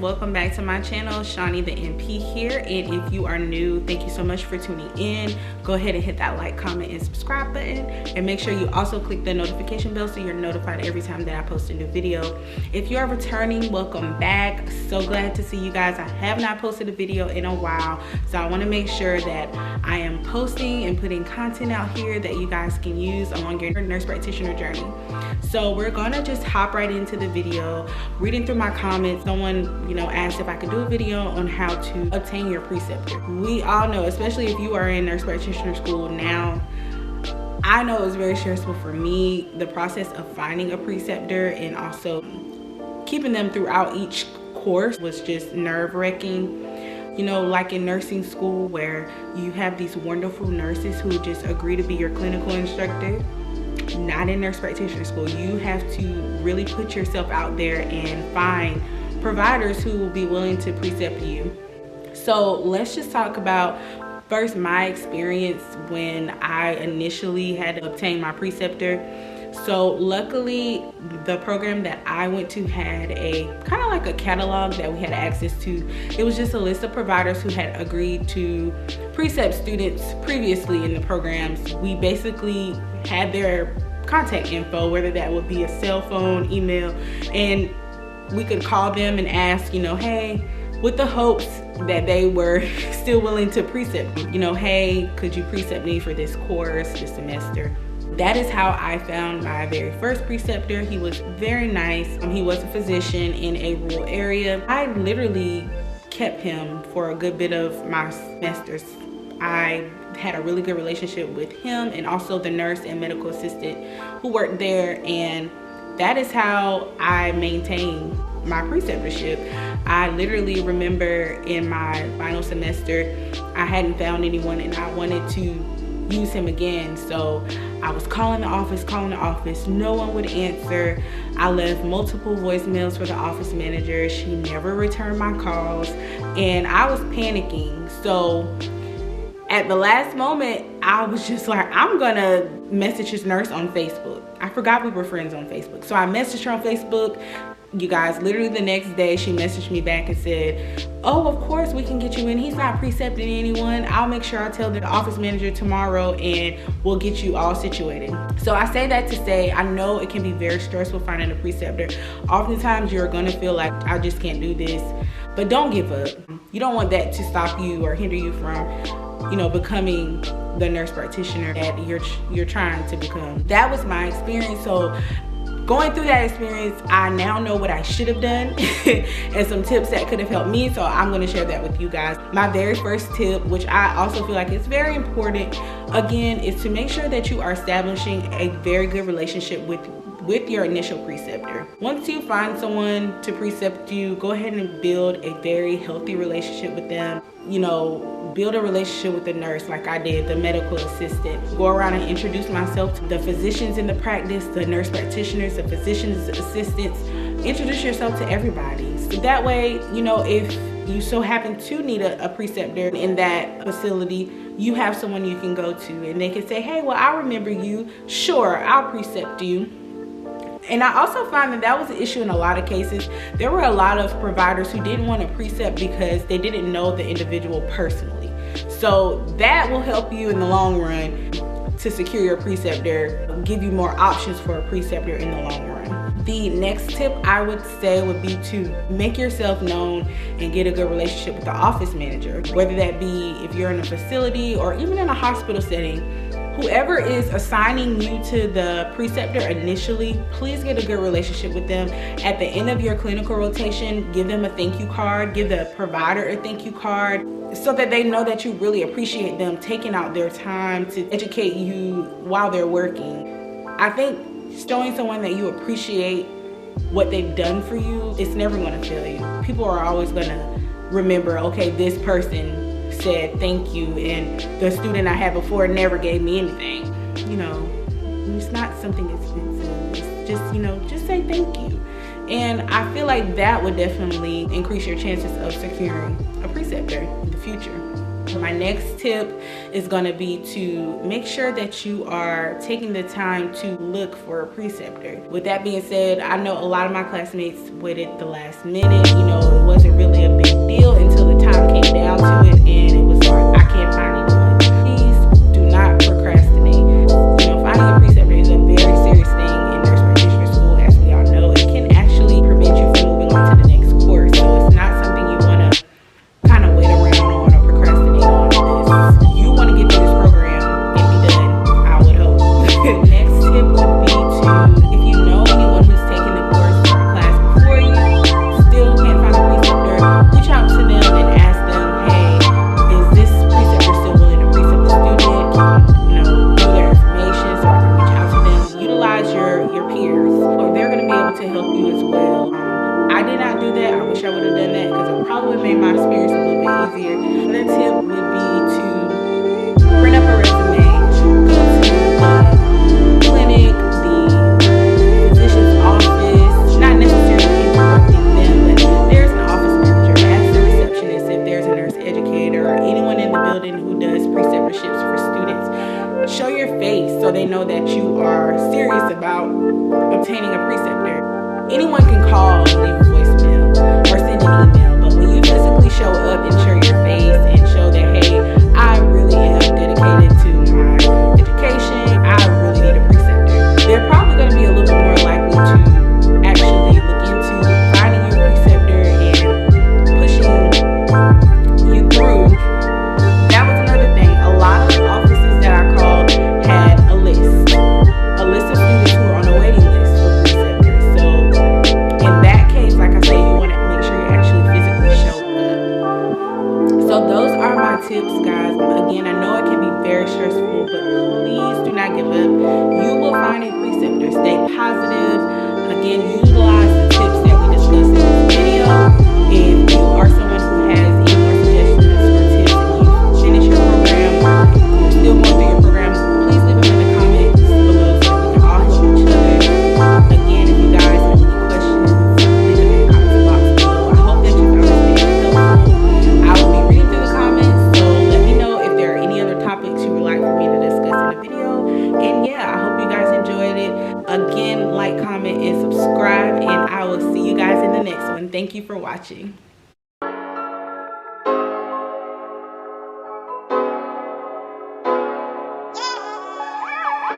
welcome back to my channel. Shawnee the MP here, and if you are new, thank you so much for tuning in. Go ahead and hit that like, comment, and subscribe button, and make sure you also click the notification bell so you're notified every time that I post a new video. If you are returning, welcome back. So glad to see you guys. I have not posted a video in a while, so I want to make sure that I am posting and putting content out here that you guys can use along your nurse practitioner journey. So we're gonna just hop right into the video. Reading through my comments, someone asked if I could do a video on how to obtain your preceptor. We all know, especially if you are in nurse practitioner school now, I know it's very stressful for me, the process of finding a preceptor and also keeping them throughout each course was just nerve-wracking. Like in nursing school where you have these wonderful nurses who just agree to be your clinical instructor. Not in nurse practitioner school. You have to really put yourself out there and find providers who will be willing to precept you. So let's just talk about first my experience when I initially had to obtain my preceptor. So luckily the program that I went to had a kind of like a catalog that we had access to. It was just a list of providers who had agreed to precept students previously in the programs. We basically had their contact info, whether that would be a cell phone, email, and we could call them and ask, hey, with the hopes that they were still willing to precept me. Hey, could you precept me for this course, this semester? That is how I found my very first preceptor. He was very nice. He was a physician in a rural area. I literally kept him for a good bit of my semesters. I had a really good relationship with him and also the nurse and medical assistant who worked there, and that is how I maintained my preceptorship. I literally remember in my final semester, I hadn't found anyone and I wanted to use him again. So I was calling the office, no one would answer. I left multiple voicemails for the office manager. She never returned my calls and I was panicking. So at the last moment, I was just like, I'm gonna message his nurse on Facebook. I forgot we were friends on Facebook. So I messaged her on Facebook. You guys, literally the next day, she messaged me back and said, oh, of course we can get you in. He's not precepting anyone. I'll make sure I tell the office manager tomorrow and we'll get you all situated. So I say that to say, I know it can be very stressful finding a preceptor. Oftentimes you're gonna feel like, I just can't do this, but don't give up. You don't want that to stop you or hinder you from becoming the nurse practitioner that you're trying to become. That was my experience. So going through that experience, I now know what I should have done and some tips that could have helped me. So I'm going to share that with you guys. My very first tip, which I also feel like is very important, again, is to make sure that you are establishing a very good relationship with your initial preceptor. Once you find someone to precept you, go ahead and build a very healthy relationship with them. Build a relationship with the nurse like I did, the medical assistant. Go around and introduce myself to the physicians in the practice, the nurse practitioners, the physician's assistants. Introduce yourself to everybody. So that way, if you so happen to need a preceptor in that facility, you have someone you can go to and they can say, hey, well, I remember you. Sure, I'll precept you. And I also find that was an issue in a lot of cases. There were a lot of providers who didn't want to precept because they didn't know the individual personally. So that will help you in the long run to secure your preceptor, give you more options for a preceptor in the long run. The next tip I would say would be to make yourself known and get a good relationship with the office manager, whether that be if you're in a facility or even in a hospital setting. Whoever is assigning you to the preceptor initially, please get a good relationship with them. At the end of your clinical rotation, give them a thank you card, give the provider a thank you card, so that they know that you really appreciate them taking out their time to educate you while they're working. I think showing someone that you appreciate what they've done for you, it's never gonna fail you. People are always gonna remember, okay, this person said thank you and the student I had before never gave me anything. It's not something expensive. It's just, just say thank you. And I feel like that would definitely increase your chances of securing a preceptor in the future. My next tip is going to be to make sure that you are taking the time to look for a preceptor. With that being said, I know a lot of my classmates waited the last minute. You know, it wasn't really a big deal until the time came down to it, and it was like, I can't find anyone. Please do not procrastinate. You know, finding a preceptor is a very serious thing in nurse practitioner school, as we all know. It can actually prevent you from moving on to the next course. So it's not something you want to kind of wait around on or procrastinate on. This, you want to get through this program and be done, I would hope. Next tip would be to, if you know anyone who's taking the course or class before you, still can't find a preceptor, reach out to them and ask them, hey, is this preceptor still willing to precept the student? You know, give their information so I can reach out to them. Utilize your peers, or they're going to be able to help you as well. I did not do that. I wish I would have done that because it probably would have made my experience a little bit easier. Another tip would be to print up a resume, go to the clinic, the physician's office, not necessarily interrupting them, but there's an office manager, ask the receptionist if there's a nurse educator or anyone in the building who does preceptorships for students. Show your face so they know that you are serious about obtaining a preceptor. Anyone can call and leave a voicemail or send an email, but when you physically show up and show your face and show that, hey, I really am dedicated to my education, I really need a preceptor, they're probably going to be a little bit more likely to actually look into finding your preceptor and pushing you through. That was another thing. A lot of offices that I called had a list of students who were on a waiting list for preceptors. So in that case, like I say, you want to make sure you actually physically show up. So those are my tips, guys. Again, I know it can be very stressful, but please do not give up. You will find a preceptor. Stay positive. Again, utilize the tips that we discussed in this video. If you are someone who has any more suggestions or tips and you finish your program or you're still going through your program, please leave them in the comments below so we can all help each other. Again, if you guys have any questions, leave them in the comments box below. I hope that you found this video helpful. I will be reading through the comments, so let me know if there are any other topics you would like for me to discuss in the video. And yeah, I hope you guys enjoyed it. Again, like, comment, and subscribe, and I will see you guys in the next one. Thank you for watching.